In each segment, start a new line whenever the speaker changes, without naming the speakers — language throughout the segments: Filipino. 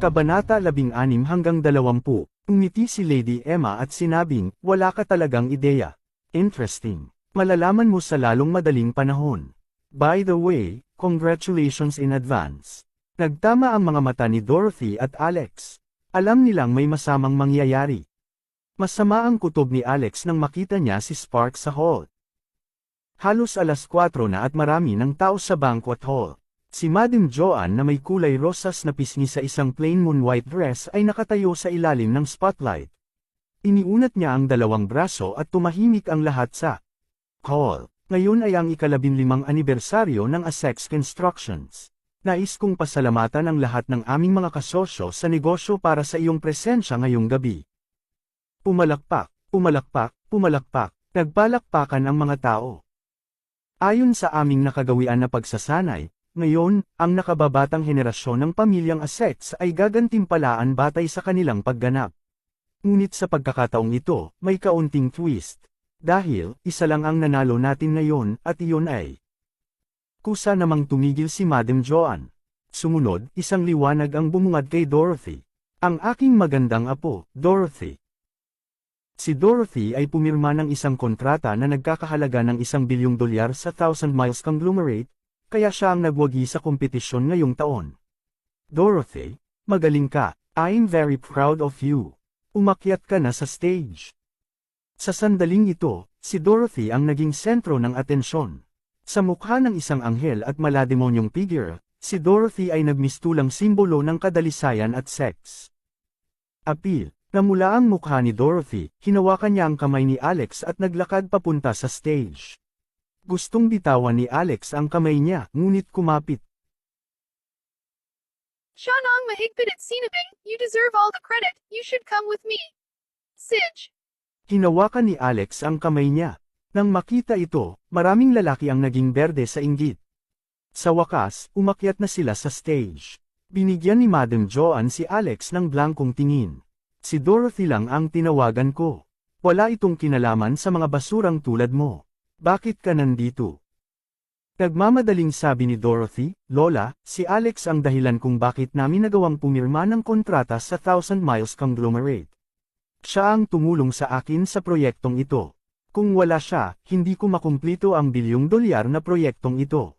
Kabanata 16-20. Umiti si Lady Emma at sinabing, wala ka talagang ideya. Interesting. Malalaman mo sa lalong madaling panahon. By the way, congratulations in advance. Nagtama ang mga mata ni Dorothy at Alex. Alam nilang may masamang mangyayari. Masama ang kutob ni Alex nang makita niya si Spark sa hall. Halos alas 4 na at marami ng tao sa banquet hall. Si Madam Joanne na may kulay rosas na pisngi sa isang plain moon white dress ay nakatayo sa ilalim ng spotlight. Iniunat niya ang dalawang braso at tumahimik ang lahat sa hall. Ngayon ay ang ika-15 anibersaryo ng Essex Constructions. Nais kong pasalamatan ang lahat ng aming mga kasosyo sa negosyo para sa iyong presensya ngayong gabi. Pumalakpak, pumalakpak, pumalakpak, nagpalakpakan ang mga tao. Ayon sa aming nakagawian na pagsasanay, ngayon, ang nakababatang henerasyon ng pamilyang Essex ay gagantimpalaan batay sa kanilang pagganap. Ngunit sa pagkakataong ito, may kaunting twist. Dahil, isa lang ang nanalo natin ngayon, at iyon ay kusa namang tumigil si Madam Joanne. Sumunod, isang liwanag ang bumungad kay Dorothy. Ang aking magandang apo, Dorothy. Si Dorothy ay pumirma ng isang kontrata na nagkakahalaga ng $1 bilyong sa Thousand Miles Conglomerate, kaya siya ang nagwagi sa kompetisyon ngayong taon. Dorothy, magaling ka, I'm very proud of you. Umakyat ka na sa stage. Sa sandaling ito, si Dorothy ang naging sentro ng atensyon. Sa mukha ng isang anghel at malademonyong figure, si Dorothy ay nagmistulang simbolo ng kadalisayan at sex. Appeal. Namula ang mukha ni Dorothy, hinawakan niya ang kamay ni Alex at naglakad papunta sa stage. Gustong bitawan ni Alex ang kamay niya, ngunit kumapit.
Shanang mahigpit at sinabing, you deserve all the credit, you should come with me. Sidge.
Hinawakan ni Alex ang kamay niya. Nang makita ito, maraming lalaki ang naging berde sa inggit. Sa wakas, umakyat na sila sa stage. Binigyan ni Madam Joanne si Alex ng blankong tingin. Si Dorothy lang ang tinawagan ko. Wala itong kinalaman sa mga basurang tulad mo. Bakit ka nandito? Nagmamadaling sabi ni Dorothy, Lola, si Alex ang dahilan kung bakit namin nagawang pumirma ng kontrata sa Thousand Miles Conglomerate. Siya ang tumulong sa akin sa proyektong ito. Kung wala siya, hindi ko makumplito ang $1 bilyong na proyektong ito.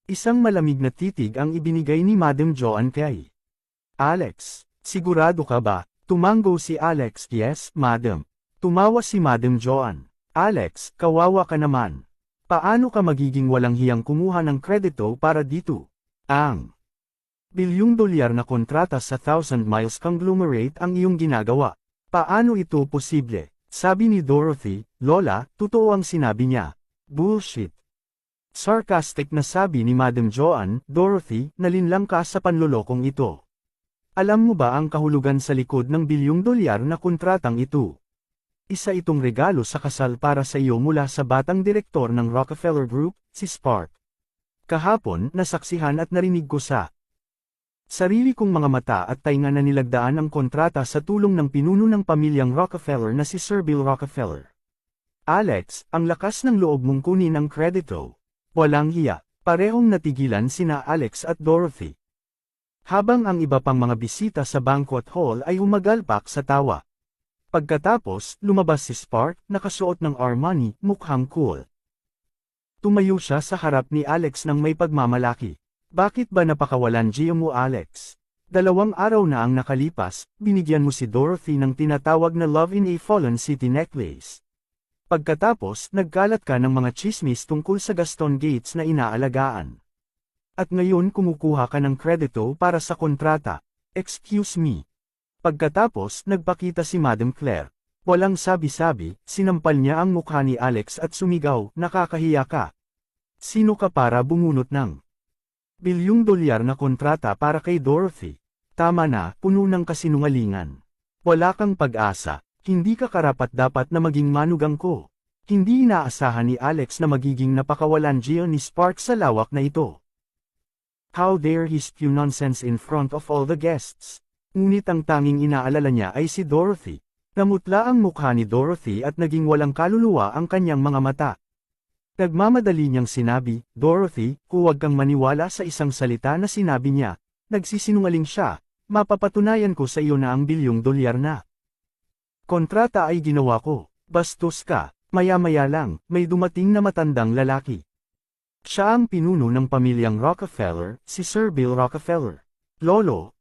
Isang malamig na titig ang ibinigay ni Madam Joanne kay Alex. Sigurado ka ba? Tumango si Alex. Yes, Madam. Tumawa si Madam Joanne. Alex, kawawa ka naman. Paano ka magiging walang hiyang kumuha ng kredito para dito? Ang $1 bilyong na kontrata sa Thousand Miles Conglomerate ang iyong ginagawa. Paano ito posible? Sabi ni Dorothy, Lola, totoo ang sinabi niya. Bullshit. Sarcastic na sabi ni Madam Joanne, Dorothy, nalinlang ka sa panlolokong ito. Alam mo ba ang kahulugan sa likod ng $1 bilyong na kontratang ito? Isa itong regalo sa kasal para sa iyo mula sa batang direktor ng Rockefeller Group, si Spark. Kahapon, nasaksihan at narinig ko sa sarili kong mga mata at tainga na nilagdaan ang kontrata sa tulong ng pinuno ng pamilyang Rockefeller na si Sir Bill Rockefeller. Alex, ang lakas ng loob mong kunin ang kredito. Walang hiya. Parehong natigilan sina Alex at Dorothy. Habang ang iba pang mga bisita sa banquet hall ay humagalpak sa tawa. Pagkatapos, lumabas si Spark, nakasuot ng Armani, mukhang cool. Tumayo siya sa harap ni Alex nang may pagmamalaki. Bakit ba napakawalan Gio mo, Alex? 2 araw na ang nakalipas, binigyan mo si Dorothy ng tinatawag na Love in a Fallen City necklace. Pagkatapos, nagkalat ka ng mga chismis tungkol sa Gaston Gates na inaalagaan. At ngayon kumukuha ka ng kredito para sa kontrata. Excuse me. Pagkatapos, nagpakita si Madam Claire. Walang sabi-sabi, sinampal niya ang mukha ni Alex at sumigaw, nakakahiya ka. Sino ka para bumunot ng $1 bilyong na kontrata para kay Dorothy? Tama na, puno ng kasinungalingan. Wala kang pag-asa, hindi ka karapat-dapat na maging manugang ko. Hindi inaasahan ni Alex na magiging napakawalan Gio ni Spark sa lawak na ito. How dare he spew nonsense in front of all the guests? Ngunit ang tanging inaalala niya ay si Dorothy. Namutla ang mukha ni Dorothy at naging walang kaluluwa ang kanyang mga mata. Nagmamadali niyang sinabi, Dorothy, huwag kang maniwala sa isang salita na sinabi niya. Nagsisinungaling siya. mapapatunayan ko sa iyo na ang $1 bilyon na kontrata ay ginawa ko. Bastos ka. Maya-maya lang, may dumating na matandang lalaki. Siya ang pinuno ng pamilyang Rockefeller, si Sir Bill Rockefeller. Lolo.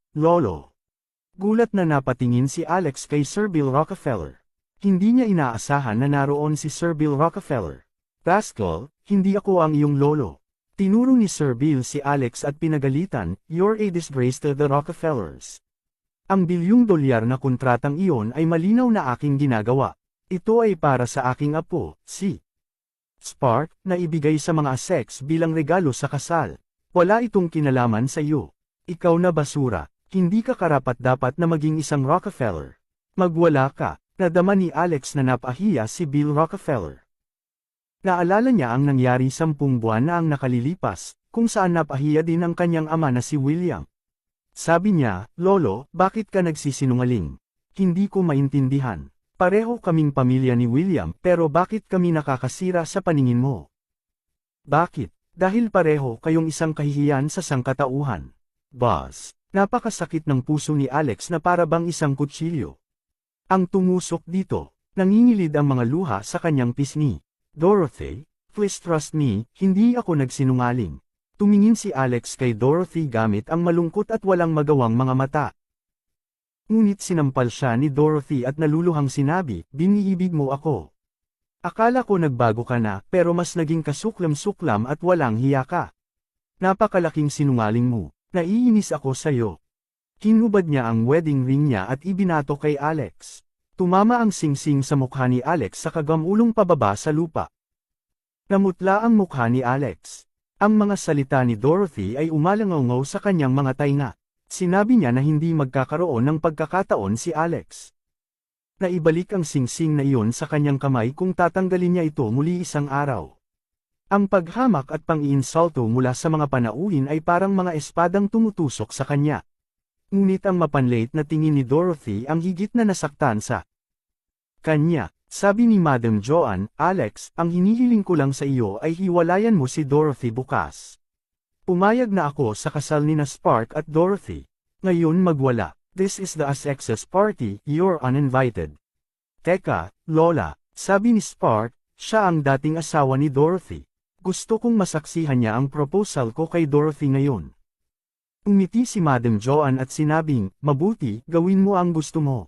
Gulat na napatingin si Alex kay Sir Bill Rockefeller. Hindi niya inaasahan na naroon si Sir Bill Rockefeller. Rascal, hindi ako ang iyong lolo. Tinuro ni Sir Bill si Alex at pinagalitan, "You're a disgrace to the Rockefellers. Ang $1 bilyon na kontratang iyon ay malinaw na aking ginagawa. Ito ay para sa aking apo, si Spark, na ibigay sa mga sex bilang regalo sa kasal. Wala itong kinalaman sa iyo. Ikaw na basura, hindi ka karapat-dapat na maging isang Rockefeller. Magwala ka." Nadama ni Alex na napahiya si Bill Rockefeller. Naalala niya ang nangyari 10 buwan na ang nakalilipas, kung saan napahiya din ang kanyang ama na si William. Sabi niya, "Lolo, bakit ka nagsisinungaling? Hindi ko maintindihan. Pareho kaming pamilya ni William pero bakit kami nakakasira sa paningin mo?" "Bakit? Dahil pareho kayong isang kahihiyan sa sangkatauhan." Boss, napakasakit ng puso ni Alex na para bang isang kutsilyo. Ang tumusok dito, nangingilid ang mga luha sa kanyang pisngi. "Dorothy, please trust me, hindi ako nagsinungaling." Tumingin si Alex kay Dorothy gamit ang malungkot at walang magawang mga mata. Ngunit sinampal siya ni Dorothy at naluluhang sinabi, "Biniibig mo ako. Akala ko nagbago ka na, pero mas naging kasuklam-suklam at walang hiya ka. Napakalaking sinungaling mo. Naiinis ako sa'yo." Hinubad niya ang wedding ring niya at ibinato kay Alex. Tumama ang singsing sa mukha ni Alex sa kagamulong pababa sa lupa. Namutla ang mukha ni Alex. Ang mga salita ni Dorothy ay umalangaw sa kanyang mga tainga. Sinabi niya na hindi magkakaroon ng pagkakataon si Alex. Naibalik ang singsing na iyon sa kanyang kamay kung tatanggalin niya ito muli isang araw. Ang paghamak at pang-iinsulto mula sa mga panauhin ay parang mga espadang tumutusok sa kanya. Ngunit ang mapanlait na tingin ni Dorothy ang higit na nasaktan sa kanya. Sabi ni Madam Joanne, "Alex, ang hinihiling ko lang sa iyo ay hiwalayan mo si Dorothy bukas." Pumayag na ako sa kasal ni na Spark at Dorothy. Ngayon magwala. This is the Assexes party, you're uninvited. Teka, Lola, sabi ni Spark, siya ang dating asawa ni Dorothy. Gusto kong masaksihan niya ang proposal ko kay Dorothy ngayon. Umiti si Madam Joanne at sinabing, "Mabuti, gawin mo ang gusto mo."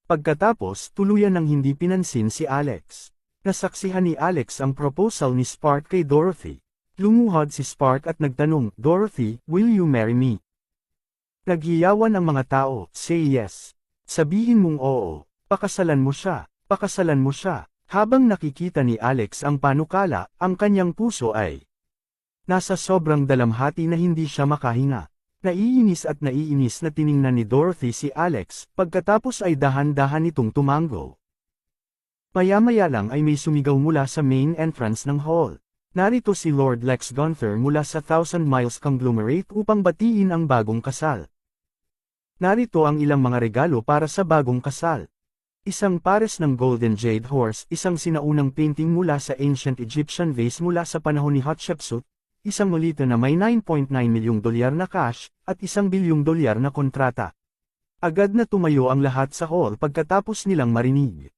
Pagkatapos, tuluyan ng hindi pinansin si Alex. Nasaksihan ni Alex ang proposal ni Spark kay Dorothy. Lumuhod si Spark at nagtanong, "Dorothy, will you marry me?" Naghiyawan ang mga tao, "Say yes." Sabihin mong oo. Pakasalan mo siya. Pakasalan mo siya. Habang nakikita ni Alex ang panukala, ang kanyang puso ay nasa sobrang dalamhati na hindi siya makahinga. Naiinis na tiningnan ni Dorothy si Alex, pagkatapos ay dahan-dahan itong tumango. Maya-maya lang ay may sumigaw mula sa main entrance ng hall. Narito si Lord Lex Gunther mula sa Thousand Miles Conglomerate upang batiin ang bagong kasal. Narito ang ilang mga regalo para sa bagong kasal. Isang pares ng Golden Jade Horse, isang sinaunang painting mula sa Ancient Egyptian vase mula sa panahon ni Hatshepsut, isang molito na may $9.9 milyong na cash, at isang $1 bilyon na kontrata. Agad na tumayo ang lahat sa hall pagkatapos nilang marinig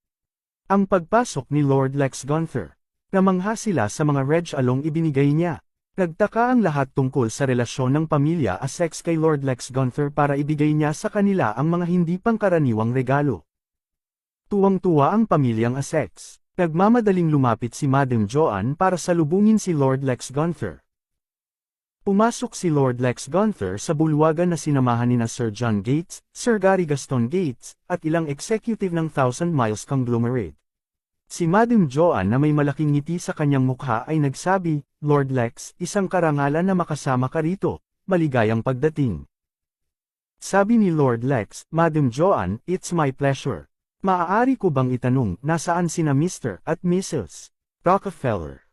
ang pagpasok ni Lord Lex Gunther. Namangha sila sa mga regalong ibinigay niya. Nagtaka ang lahat tungkol sa relasyon ng pamilya Essex kay Lord Lex Gunther para ibigay niya sa kanila ang mga hindi pangkaraniwang regalo. Tuwang-tuwa ang pamilyang Essex. Nagmamadaling lumapit si Madam Joanne para salubungin si Lord Lex Gunther. Pumasok si Lord Lex Gunther sa bulwagan na sinamahan ni na Sir John Gates, Sir Gary Gaston Gates, at ilang executive ng Thousand Miles Conglomerate. Si Madam Joanne na may malaking ngiti sa kanyang mukha ay nagsabi, "Lord Lex, isang karangalan na makasama ka rito, maligayang pagdating." Sabi ni Lord Lex, "Madam Joanne, it's my pleasure. Maaari ko bang itanong, nasaan sina Mr. at Mrs. Rockefeller?"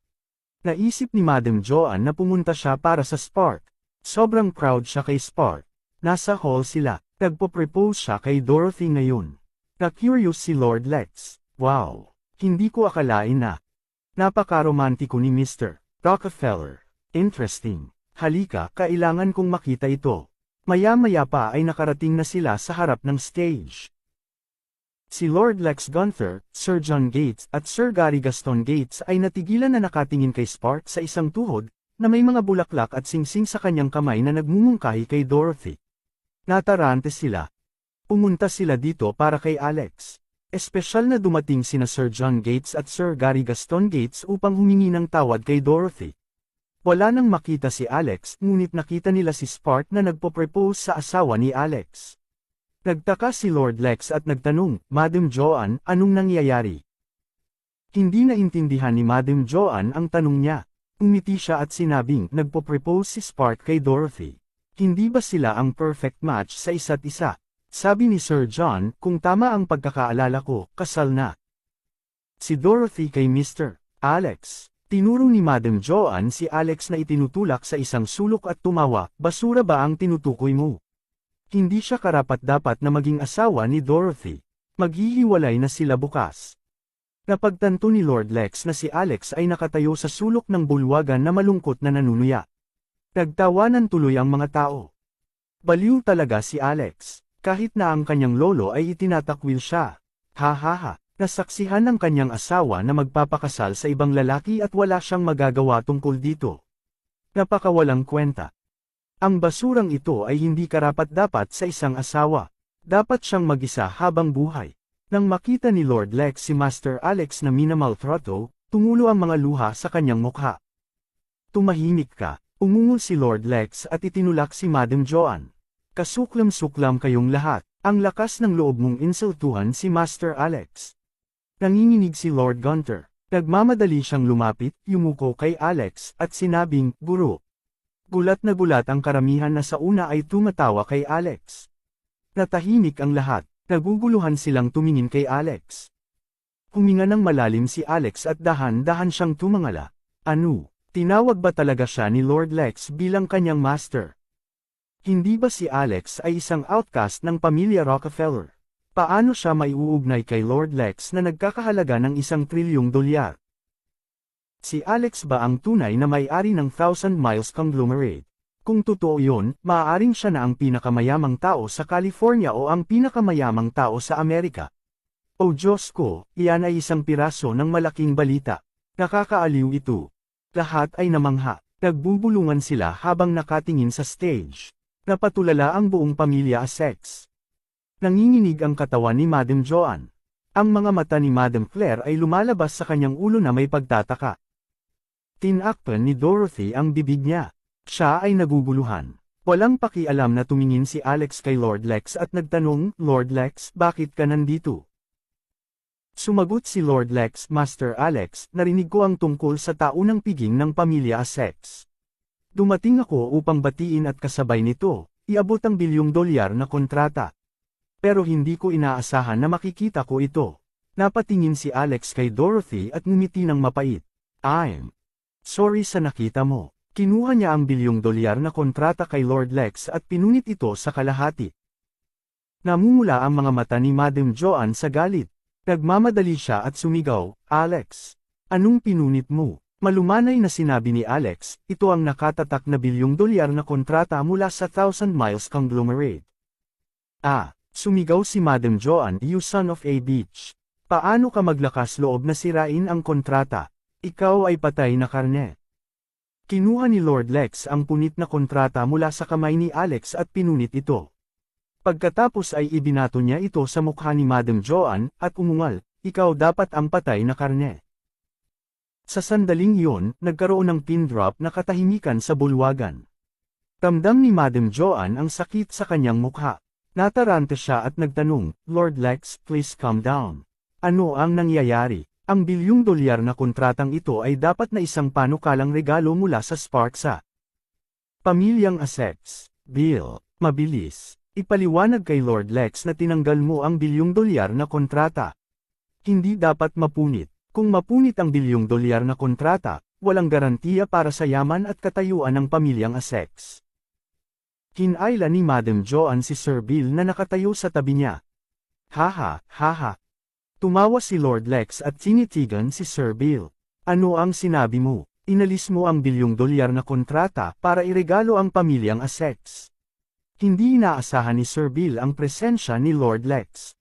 Naisip ni Madam Joanne na pumunta siya para sa Spark. Sobrang proud siya kay Spark. Nasa hall sila. Nagpo-propose siya kay Dorothy ngayon. Na-curious si Lord Lex. "Wow! Hindi ko akalain na. Napaka-romantiko ni Mr. Rockefeller. Interesting. Halika, kailangan kong makita ito." Maya-maya pa ay nakarating na sila sa harap ng stage. Si Lord Lex Gunther, Sir John Gates at Sir Gary Gaston Gates ay natigilan na nakatingin kay Spark sa isang tuhod, na may mga bulaklak at singsing sa kanyang kamay na nagmumungkahi kay Dorothy. Natarante sila. Pumunta sila dito para kay Alex. Espesyal na dumating sina Sir John Gates at Sir Gary Gaston Gates upang humingi ng tawad kay Dorothy. Wala nang makita si Alex, ngunit nakita nila si Spark na nagpo-propose sa asawa ni Alex. Nagtaka si Lord Lex at nagtanong, Madam Joanne, anong nangyayari? Hindi naintindihan ni Madam Joanne ang tanong niya. Umiti siya at sinabing, nagpo-propose si Spark kay Dorothy. Hindi ba sila ang perfect match sa isa't isa? Sabi ni Sir John, kung tama ang pagkakaalala ko, kasal na. Si Dorothy kay Mr. Alex. Tinuro ni Madam Joanne si Alex na itinutulak sa isang sulok at tumawa, basura ba ang tinutukoy mo? Hindi siya karapat-dapat na maging asawa ni Dorothy. Maghihiwalay na sila bukas. Napagtanto ni Lord Lex na si Alex ay nakatayo sa sulok ng bulwagan na malungkot na nanunuya. Nagtawanan tuloy ang mga tao. Baliw talaga si Alex. Kahit na ang kanyang lolo ay itinatakwil siya. Ha ha ha. Nasaksihan ng kanyang asawa na magpapakasal sa ibang lalaki at wala siyang magagawa tungkol dito. Napakawalang kwenta. Ang basurang ito ay hindi karapat-dapat sa isang asawa. Dapat siyang mag-isa habang buhay. Nang makita ni Lord Lex si Master Alex na minamaltrato, tumulo ang mga luha sa kanyang mukha. Tumahimik ka, umungol si Lord Lex at itinulak si Madam Joanne. Kasuklam-suklam kayong lahat, ang lakas ng loob mong insultuhan si Master Alex. Nanginginig si Lord Gunther. Nagmamadali siyang lumapit, yumuko kay Alex, at sinabing, Guro. Gulat na gulat ang karamihan na sa una ay tumatawa kay Alex. Natahimik ang lahat, naguguluhan silang tumingin kay Alex. Huminga ng malalim si Alex at dahan-dahan siyang tumangala. Ano, tinawag ba talaga siya ni Lord Lex bilang kanyang master? Hindi ba si Alex ay isang outcast ng pamilya Rockefeller? Paano siya maiuugnay kay Lord Lex na nagkakahalaga ng $1 trilyon? Si Alex ba ang tunay na may-ari ng Thousand Miles Conglomerate? Kung totoo yun, maaaring siya na ang pinakamayamang tao sa California o ang pinakamayamang tao sa Amerika. O Diyos ko, iyan ay isang piraso ng malaking balita. Nakakaaliw ito. Lahat ay namangha. Nagbubulungan sila habang nakatingin sa stage. Napatulala ang buong pamilya Essex. Nanginginig ang katawan ni Madam Joanne. Ang mga mata ni Madam Claire ay lumalabas sa kanyang ulo na may pagtataka. Tinakpan ni Dorothy ang bibig niya. Siya ay naguguluhan. Walang pakialam na tumingin si Alex kay Lord Lex at nagtanong, Lord Lex, bakit ka nandito? Sumagot si Lord Lex, Master Alex, narinig ko ang tungkol sa taunang piging ng pamilya Essex. Dumating ako upang batiin at kasabay nito, iabot ang $1 bilyon na kontrata. Pero hindi ko inaasahan na makikita ko ito. Napatingin si Alex kay Dorothy at ngumiti ng mapait. I'm sorry sa nakita mo. Kinuha niya ang $1 bilyon na kontrata kay Lord Lex at pinunit ito sa kalahati. Namumula ang mga mata ni Madam Joanne sa galit. Nagmamadali siya at sumigaw, Alex, anong pinunit mo? Malumanay na sinabi ni Alex, ito ang nakatatak na $1 bilyon na kontrata mula sa Thousand Miles Conglomerate. Sumigaw si Madam Joanne, you son of a bitch. Paano ka maglakas loob na sirain ang kontrata? Ikaw ay patay na karne. Kinuha ni Lord Lex ang punit na kontrata mula sa kamay ni Alex at pinunit ito. Pagkatapos ay ibinato niya ito sa mukha ni Madam Joanne, at umungal, ikaw dapat ang patay na karne. Sa sandaling iyon, nagkaroon ng pin drop na katahimikan sa bulwagan. Ramdam ni Madam Joanne ang sakit sa kanyang mukha. Natarante siya at nagtanong, Lord Lex, please calm down. Ano ang nangyayari? Ang $1 bilyon na kontratang ito ay dapat na isang panukalang regalo mula sa Spark sa pamilyang Essex. Bill, mabilis. Ipaliwanag kay Lord Lex na tinanggal mo ang $1 bilyon na kontrata. Hindi dapat mapunit. Kung mapunit ang $1 bilyon na kontrata, walang garantiya para sa yaman at katayuan ng pamilyang Essex. Kinayla ni Madam Joanne si Sir Bill na nakatayo sa tabi niya. Haha, haha. Tumawa si Lord Lex at tinitigan si Sir Bill. Ano ang sinabi mo? Inalis mo ang $1 bilyon na kontrata para iregalo ang pamilyang Essex. Hindi inaasahan ni Sir Bill ang presensya ni Lord Lex.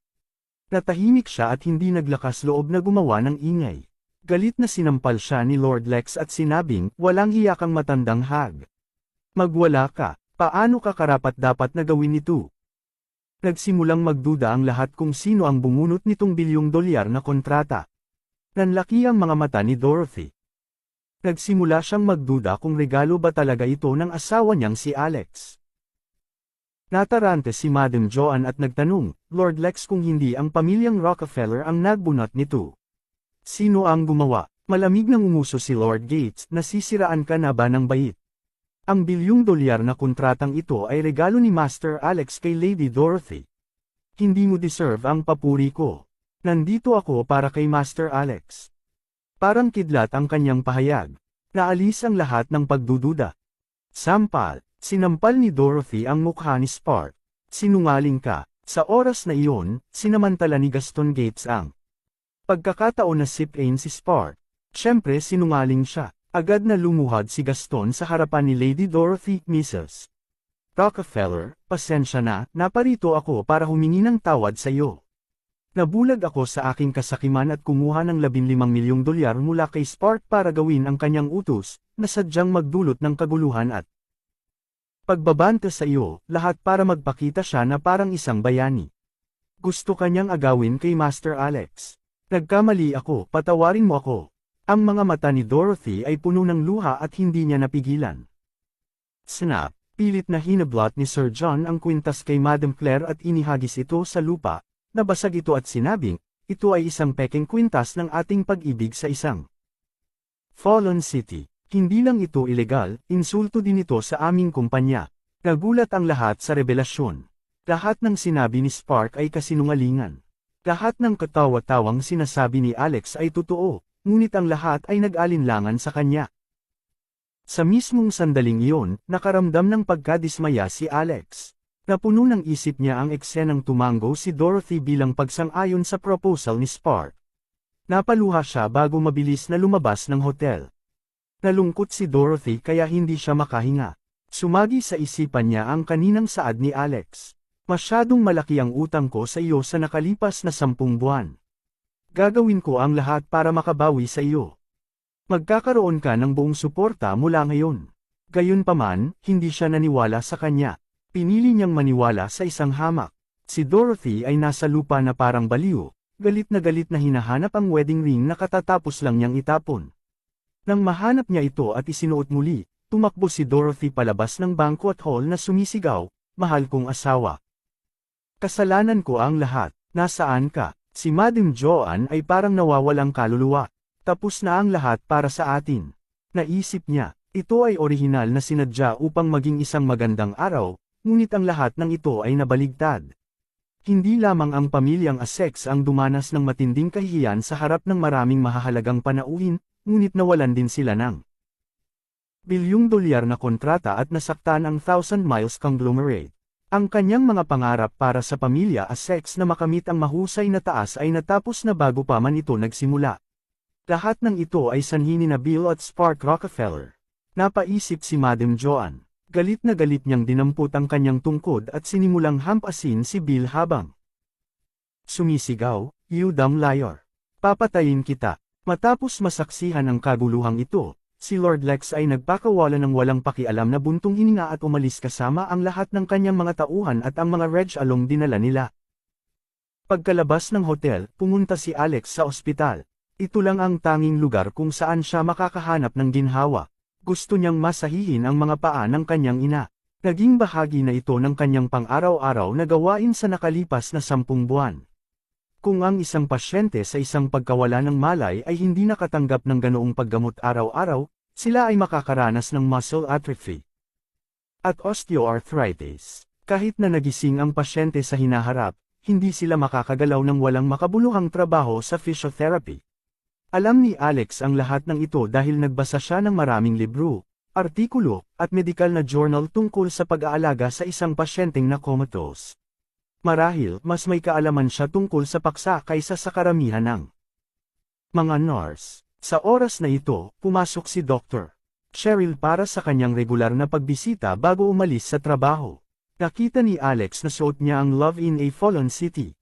Natahimik siya at hindi naglakas loob na gumawa ng ingay. Galit na sinampal siya ni Lord Lex at sinabing, walang hiya kang matandang hag. Magwala ka, paano ka karapat-dapat na gawin ito? Nagsimulang magduda ang lahat kung sino ang bumunot nitong $1 bilyong na kontrata. Nanlaki ang mga mata ni Dorothy. Nagsimula siyang magduda kung regalo ba talaga ito ng asawa niyang si Alex. Natarante si Madam Joanne at nagtanong, Lord Lex kung hindi ang pamilyang Rockefeller ang nagbunot nito. Sino ang gumawa? Malamig nang umuso si Lord Gates, nasisiraan ka na ba ng bait? Ang $1 bilyong na kontratang ito ay regalo ni Master Alex kay Lady Dorothy. Hindi mo deserve ang papuri ko. Nandito ako para kay Master Alex. Parang kidlat ang kanyang pahayag. Naalis ang lahat ng pagdududa. Sampal, sinampal ni Dorothy ang mukha ni Spark. Sinungaling ka. Sa oras na iyon, sinamantala ni Gaston Gates ang pagkakataon na sipin si Spark. Siyempre sinungaling siya. Agad na lumuhad si Gaston sa harapan ni Lady Dorothy, Mrs. Rockefeller, pasensya na, naparito ako para humingi ng tawad sa iyo. Nabulag ako sa aking kasakiman at kumuha ng $15 milyong mula kay Spark para gawin ang kanyang utos, na sadyang magdulot ng kaguluhan at pagbabanta sa iyo, lahat para magpakita siya na parang isang bayani. Gusto kanyang agawin kay Master Alex. Nagkamali ako, patawarin mo ako. Ang mga mata ni Dorothy ay puno ng luha at hindi niya napigilan. Snap, pilit na hinablot ni Sir John ang kwintas kay Madam Claire at inihagis ito sa lupa, nabasag ito at sinabing, ito ay isang pekeng kwintas ng ating pag-ibig sa isang fallen city. Hindi lang ito ilegal, insulto din ito sa aming kumpanya. Nagulat ang lahat sa revelasyon. Lahat ng sinabi ni Spark ay kasinungalingan. Lahat ng katawa-tawang sinasabi ni Alex ay totoo. Ngunit ang lahat ay nag-alinlangan sa kanya. Sa mismong sandaling iyon, nakaramdam ng pagkadismaya si Alex. Napuno ng isip niya ang eksenang tumango si Dorothy bilang pagsang-ayon sa proposal ni Spark. Napaluha siya bago mabilis na lumabas ng hotel. Nalungkot si Dorothy kaya hindi siya makahinga. Sumagi sa isipan niya ang kaninang saad ni Alex. Masyadong malaki ang utang ko sa iyo sa nakalipas na 10 buwan. Gagawin ko ang lahat para makabawi sa iyo. Magkakaroon ka ng buong suporta mula ngayon. Gayunpaman, hindi siya naniwala sa kanya. Pinili niyang maniwala sa isang hamak. Si Dorothy ay nasa lupa na parang baliw, galit na hinahanap ang wedding ring na katatapos lang niyang itapon. Nang mahanap niya ito at isinuot muli, tumakbo si Dorothy palabas ng banquet hall na sumisigaw, mahal kong asawa. Kasalanan ko ang lahat, nasaan ka? Si Madam Joanne ay parang nawawalang kaluluwa. Tapos na ang lahat para sa atin. Naisip niya, ito ay orihinal na sinadya upang maging isang magandang araw, ngunit ang lahat ng ito ay nabaligtad. Hindi lamang ang pamilyang Essex ang dumanas ng matinding kahihiyan sa harap ng maraming mahahalagang panauhin, ngunit nawalan din sila ng $1 bilyong na kontrata at nasaktan ang Thousand Miles Conglomerate. Ang kanyang mga pangarap para sa pamilya Essex na makamit ang mahusay na taas ay natapos na bago pa man ito nagsimula. Lahat ng ito ay sanhi ni Bill at Spark Rockefeller. Napaisip si Madam Joanne. Galit na galit niyang dinampot ang kanyang tungkod at sinimulang hampasin si Bill habang sumisigaw, "You dumb liar! Papatayin kita!" Matapos masaksihan ang kaguluhang ito, si Lord Lex ay nagpakawala ng walang pakialam na buntong hininga at umalis kasama ang lahat ng kanyang mga tauhan at ang mga reg-along dinala nila. Pagkalabas ng hotel, pumunta si Alex sa ospital. Ito lang ang tanging lugar kung saan siya makakahanap ng ginhawa. Gusto niyang masahihin ang mga paa ng kanyang ina. Naging bahagi na ito ng kanyang pang-araw-araw na gawain sa nakalipas na 10 buwan. Kung ang isang pasyente sa isang pagkawala ng malay ay hindi nakatanggap ng ganoong paggamot araw-araw, sila ay makakaranas ng muscle atrophy at osteoarthritis. Kahit na nagising ang pasyente sa hinaharap, hindi sila makakagalaw ng walang makabuluhang trabaho sa physiotherapy. Alam ni Alex ang lahat ng ito dahil nagbasa siya ng maraming libro, artikulo, at medikal na journal tungkol sa pag-aalaga sa isang pasyenteng na comatose. Marahil, mas may kaalaman siya tungkol sa paksa kaysa sa karamihan ng mga nurse. Sa oras na ito, pumasok si Dr. Cheryl para sa kanyang regular na pagbisita bago umalis sa trabaho. Nakita ni Alex na suot niya ang Love in a Fallen City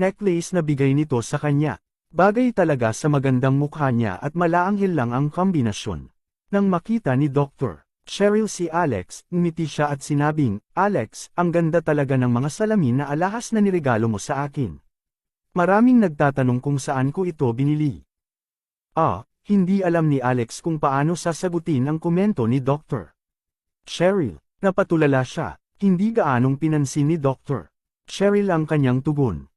necklace na bigay nito sa kanya. Bagay talaga sa magandang mukha niya at malaanghel lang ang kombinasyon. Nang makita ni Dr. Cheryl si Alex, ngumiti siya at sinabing, Alex, ang ganda talaga ng mga salamin na alahas na niregalo mo sa akin. Maraming nagtatanong kung saan ko ito binili. Hindi alam ni Alex kung paano sasagutin ang komento ni Dr. Cheryl. Napatulala siya, hindi gaanong pinansin ni Dr. Cheryl ang kanyang tugon.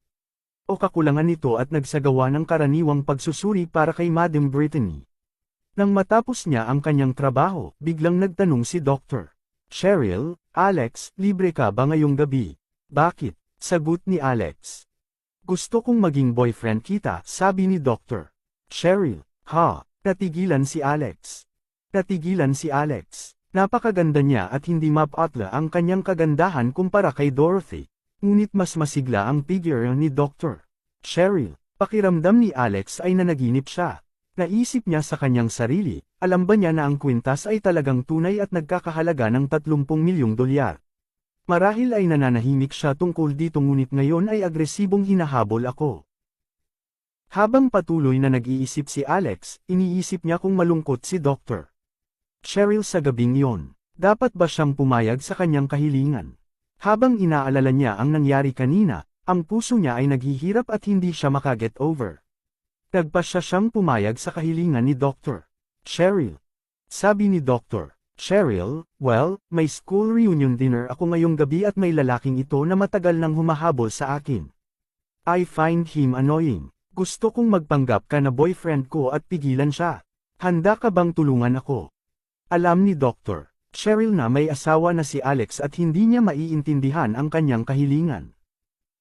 O kakulangan nito at nagsagawa ng karaniwang pagsusuri para kay Madam Brittany. Nang matapos niya ang kanyang trabaho, biglang nagtanong si Dr. Cheryl, Alex, libre ka ba ngayong gabi? Bakit? Sagot ni Alex. Gusto kong maging boyfriend kita, sabi ni Dr. Cheryl. Natigilan si Alex. Napakaganda niya at hindi mapatla ang kanyang kagandahan kumpara kay Dorothy. Ngunit mas masigla ang figure ni Dr. Cheryl. Pakiramdam ni Alex ay nanaginip siya. Naisip niya sa kanyang sarili, alam ba niya na ang kwintas ay talagang tunay at nagkakahalaga ng 30 milyong dolyar. Marahil ay nananahimik siya tungkol dito ngunit ngayon ay agresibong hinahabol ako. Habang patuloy na nag-iisip si Alex, iniisip niya kung malungkot si Dr. Cheryl sa gabing iyon. Dapat ba siyang pumayag sa kanyang kahilingan? Habang inaalala niya ang nangyari kanina, ang puso niya ay naghihirap at hindi siya makaget over. Nagpasya siyang pumayag sa kahilingan ni Dr. Cheryl. Sabi ni Dr. Cheryl, well, may school reunion dinner ako ngayong gabi at may lalaking ito na matagal nang humahabol sa akin. I find him annoying. Gusto kong magpanggap ka na boyfriend ko at pigilan siya. Handa ka bang tulungan ako? Alam ni Dr. Cheryl na may asawa na si Alex at hindi niya maiintindihan ang kanyang kahilingan.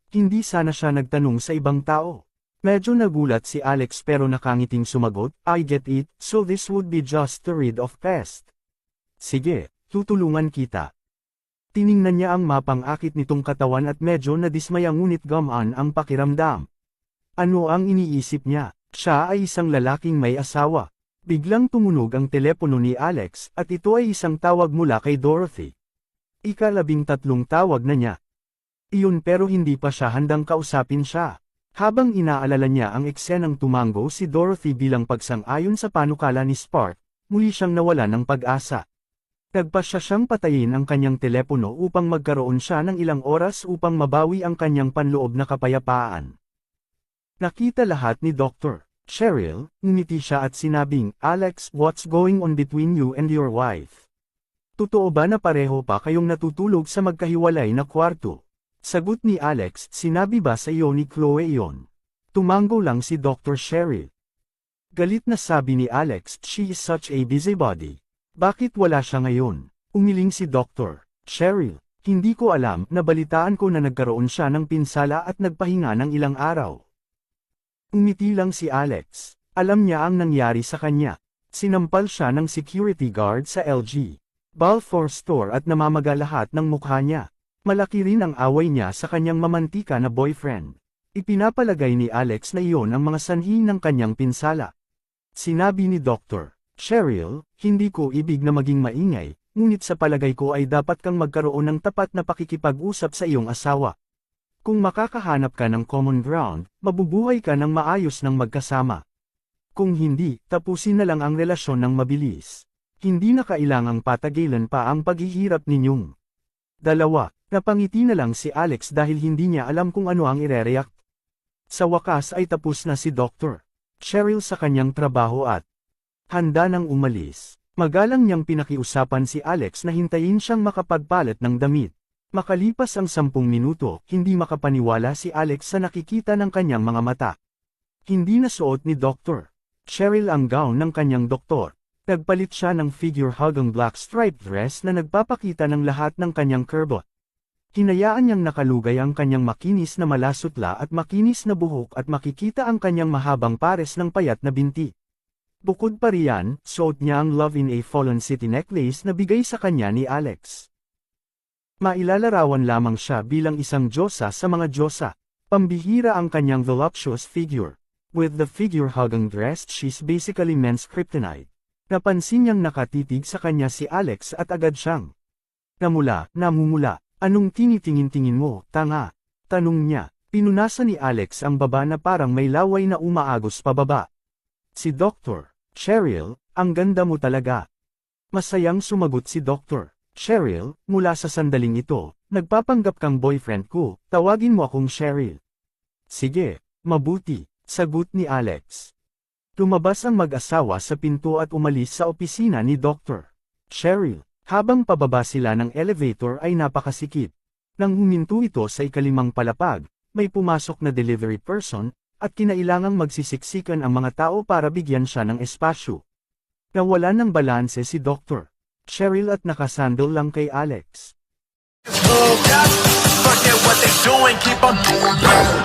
Hindi sana siya nagtanong sa ibang tao. Medyo nagulat si Alex pero nakangiting sumagot, I get it, so this would be just to rid of pest. Sige, tutulungan kita. Tiningnan niya ang mapang akit nitong katawan at medyo nadismaya ngunit gamaan ang pakiramdam. Ano ang iniisip niya? Siya ay isang lalaking may asawa. Biglang tumunog ang telepono ni Alex at ito ay isang tawag mula kay Dorothy. Ika-13 tawag na niya. Iyon pero hindi pa siya handang kausapin siya. Habang inaalala niya ang eksenang tumango si Dorothy bilang pagsang-ayon sa panukala ni Spark, muli siyang nawala ng pag-asa. Nagpasya siyang patayin ang kanyang telepono upang magkaroon siya ng ilang oras upang mabawi ang kanyang panloob na kapayapaan. Nakita lahat ni Dr. Cheryl, ngumiti siya at sinabing, Alex, what's going on between you and your wife? Totoo ba na pareho pa kayong natutulog sa magkahiwalay na kwarto? Sagot ni Alex, sinabi ba sa iyo ni Chloe iyon? Tumango lang si Dr. Cheryl. Galit na sabi ni Alex, she is such a busybody. Bakit wala siya ngayon? Umiling si Dr. Cheryl. Hindi ko alam, nabalitaan ko na nagkaroon siya ng pinsala at nagpahinga ng ilang araw. Umiti lang si Alex. Alam niya ang nangyari sa kanya. Sinampal siya ng security guard sa LG Balfour Store at namamaga lahat ng mukha niya. Malaki rin ang away niya sa kanyang mamantika na boyfriend. Ipinapalagay ni Alex na iyon ang mga sanhi ng kanyang pinsala. Sinabi ni Dr. Cheryl, hindi ko ibig na maging maingay, ngunit sa palagay ko ay dapat kang magkaroon ng tapat na pakikipag-usap sa iyong asawa. Kung makakahanap ka ng common ground, mabubuhay ka ng maayos ng magkasama. Kung hindi, tapusin na lang ang relasyon ng mabilis. Hindi na kailangang patagilan pa ang paghihirap ninyong dalawa. Napangiti na lang si Alex dahil hindi niya alam kung ano ang ire-react. Sa wakas ay tapos na si Dr. Cheryl sa kanyang trabaho at handa nang umalis. Magalang niyang pinakiusapan si Alex na hintayin siyang makapagpalit ng damit. Makalipas ang 10 minuto, hindi makapaniwala si Alex sa nakikita ng kanyang mga mata. Hindi nasuot ni Dr. Cheryl ang gown ng kanyang doktor. Nagpalit siya ng figure-hugging black striped dress na nagpapakita ng lahat ng kanyang kurbot. Hinayaan niyang nakalugay ang kanyang makinis na malasutla at makinis na buhok at makikita ang kanyang mahabang pares ng payat na binti. Bukod pa riyan, suot niya ang Love in a Fallen City necklace na bigay sa kanya ni Alex. Mailalarawan lamang siya bilang isang diyosa sa mga diyosa. Pambihira ang kanyang voluptuous figure. With the figure-hugging dress she's basically men's kryptonite. Napansin niyang nakatitig sa kanya si Alex at agad siyang namumula. Anong tinitingin-tingin mo, tanga? Tanong niya. Pinunasan ni Alex ang baba na parang may laway na umaagos pababa. Si Dr. Cheryl, ang ganda mo talaga. Masayang sumagot si Dr. Cheryl, mula sa sandaling ito, nagpapanggap kang boyfriend ko, tawagin mo akong Cheryl. Sige, mabuti, sagot ni Alex. Lumabas ang mag-asawa sa pinto at umalis sa opisina ni Dr. Cheryl. Habang pababa sila ng elevator ay napakasikip. Nang huminto ito sa ikalimang palapag, may pumasok na delivery person, at kinailangang magsisiksikan ang mga tao para bigyan siya ng espasyo. Nawala ng balanse si Dr. Cheryl at nakasandal lang kay Alex.
Forget what they doing, keep on doing that.